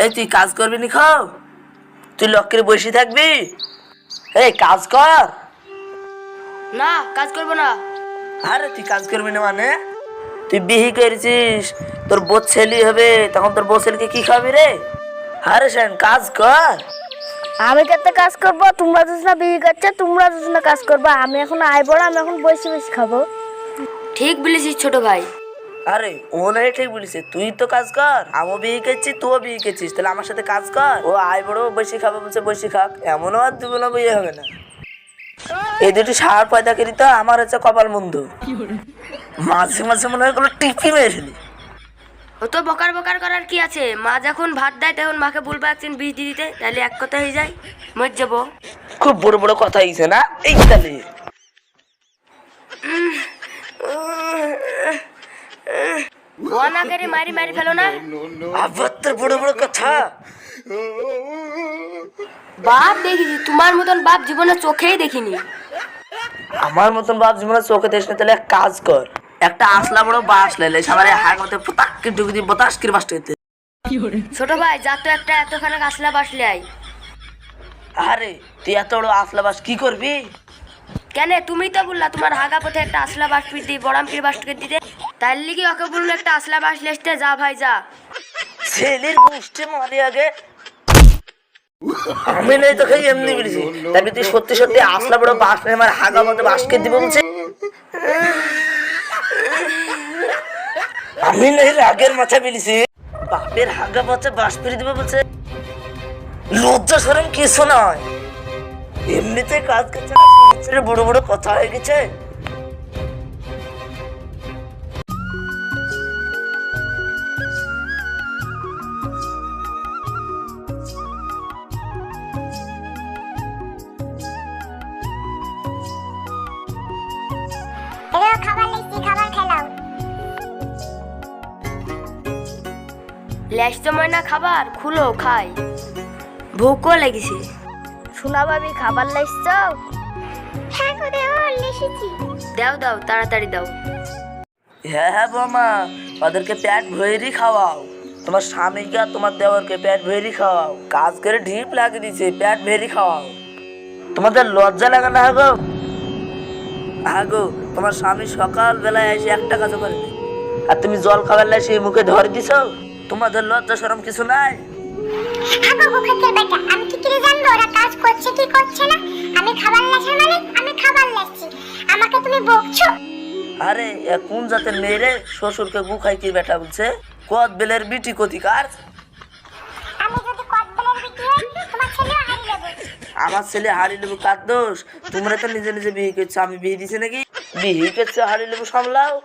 এই তুই কাজ করবি নি খাও, তুই লক্ষ্যে বসে থাকবি? এই কাজ কর। না, কাজ করবো না। আরে তুই কাজ করবি না মানে? তুই বিহি করেছিস, তোর বউ ছেলে হবে, তখন তোর বউ ছেলেকে কি খাবি রে? আরে শোন, কাজ কর। আমি কত কাজ করব? তোমরা দুজনা বিয়ে করছো, তোমরা দুজনা কাজ করবা। আমি এখন আইবো না, আমি এখন বসে বসে খাবো। ঠিক বলেছিস ছোট ভাই। আরে ও নাই ঠিক বলিস, তুই তো কাজ কর। আমিও বিয়ে করছি, তুইও বিয়ে করছিস, তাহলে আমার সাথে কাজ কর। ও আই বড় বসে খাবে বলছে, বসে খাক, এমনও আর দুগুলো বিয়ে হবে না। এই দুটি সার পয়দা করি তো আমার হচ্ছে কপাল মন্দ। মাঝে মাঝে মনে হয় কোনো টিপি মেরে ফেলি। ও তো বকার বকার করার কি আছে? মা যখন ভাত দেয় তখন মাকে বলবো একদিন বিষ দিয়ে দিতে, তাহলে এক কথা হয়ে যায়, মর যাবো। খুব বড় বড় কথা হয়েছে না এই তাহলে। ও না করে মারি মারি ফেলো না। আবার তোর বড় বড় কথা। বাপ দেখিছি, তোমার মতন বাপ জীবনে চোখেই দেখিনি। আমার মতন বাপ জীবনে চোখে দেশ না, তাহলে এক কাজ কর, একটা আসলা বড় বাস লেলে সবার হাত মধ্যে পতাক্কি ঢুকে দিয়ে বতাস কির বাস করতে। ছোট ভাই যা তো একটা এতখানে আসলা বাসলে আই। আরে তুই এত বড় আসলা বাস কি করবি? কেন তুমি তো বললা তোমার হাগা পথে একটা আসলা বাস পিট দিয়ে বড়ামকির বাস করে দিতে, তার লিগে ওকে বললো একটা আসলা বাস লেসতে। যা ভাই যা। ছেলের গোষ্ঠী মারি আগে আমি নাই তোকে এমনি বলেছি, তাই তুই সত্যি সত্যি আসলা বড় বাস নিয়ে আমার হাগা মধ্যে বাসকে দিব বলছে? আমি নাই রাগের মাথা বলেছি, বাপের হাগা পথে বাস ফিরে দিবে বলছে। লজ্জা শরম কিছু নয়, এমনিতে কাজ করছে, বড় বড় কথা হয়ে গেছে। লেস সময় না খাবার খুলো খাই, ভুকও লেগেছে। শোনা ভাবি, খাবার লাইছ? দাও দাও তাড়াতাড়ি দাও। হ্যাঁ হ্যাঁ বৌমা, ওদেরকে পেট ভরেই খাওয়াও। তোমার স্বামীকে আর তোমার দেওরকে পেট ভরেই খাওয়াও। কাজ করে ঢিপ লাগিয়ে দিচ্ছে, পেট ভরেই খাওয়াও। তোমাদের লজ্জা লাগে না গো? হ্যাঁ গো, তোমার স্বামী সকাল বেলায় এসে একটা কাজও করেনি, আর তুমি জল খাবার লাই সেই মুখে ধরে দিছ। তোমাদের লজ্জা শরম কিছু নাই? আমি কি করে জানবো ওরা কাজ করছে কি করছে না? আমি খাবার লাইছি মানে আমি খাবার লাইছি, আমাকে তুমি বকছো? আরে এ কোন জাতের মেয়ে রে? শ্বশুরকে গু খাই কি বেটা বলছে? কদ বেলের বিটি কতিকার। আমি যদি কদবেলের বিটি হই তোমার ছেলেও হারিয়ে যাবে। আমার ছেলে হারিয়ে নেবো কার দোষ? তোমরা তো নিজে নিজে বিয়ে করছো, আমি বিয়ে দিছি নাকি? বিয়ে করছো হারিয়ে নেবো সামলাও।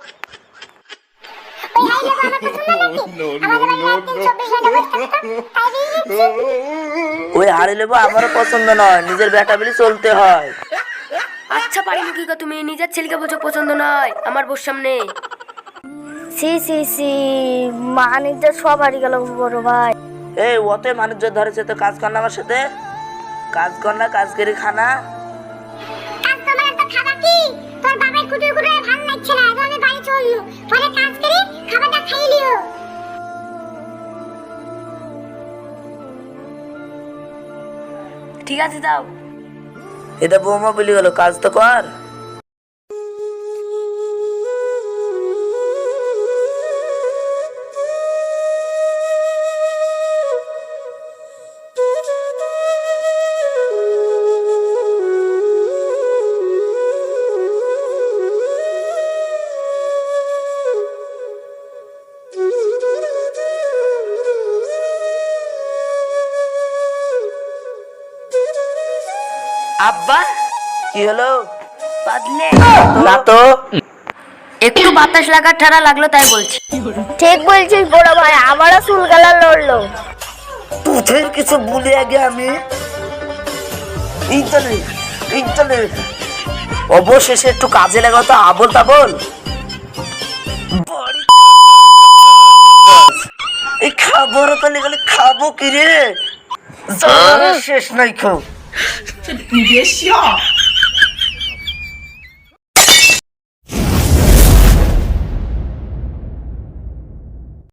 ওই হারিয়ে নেবো আমারও পছন্দ নয়, নিজের বেটা বলে চলতে হয়। আচ্ছা পারি মুখী গো, তুমি নিজের ছেলেকে বলছো পছন্দ নয় আমার বউর সামনে? সি সি সি, মানিকটা সব হারিয়ে গেল বড় ভাই। এই ওতে মানুষ ধরেছে তো কাজ কর না আমার সাথে, কাজ কর না, কাজ করে খানা। কাজ তোমার তো খাবার কি? তোর বাবার কুটুর কুটুর ভালো লাগছে না, আমি বাড়ি চললু, পরে কাজ করে খাবারটা খাই লিও। ঠিক আছে দাও। এটা বৌমা বলি গেল, কাজ তো কর। আব্বা কি হলো? বাদলে না তো, একটু বাতাস লাগার ঠাড়া লাগলো তাই বলছি। ঠিক বলছিস বড় ভাই, আমারও চুল গালা লড়লো। তুথের কিছু ভুলে আগে আমি ইন্টারনেট অবশেষে একটু কাজে লাগাও তো আবল তাবল। এই খাবার তো নিগলে খাবো কি রে? শেষ নাই খাও।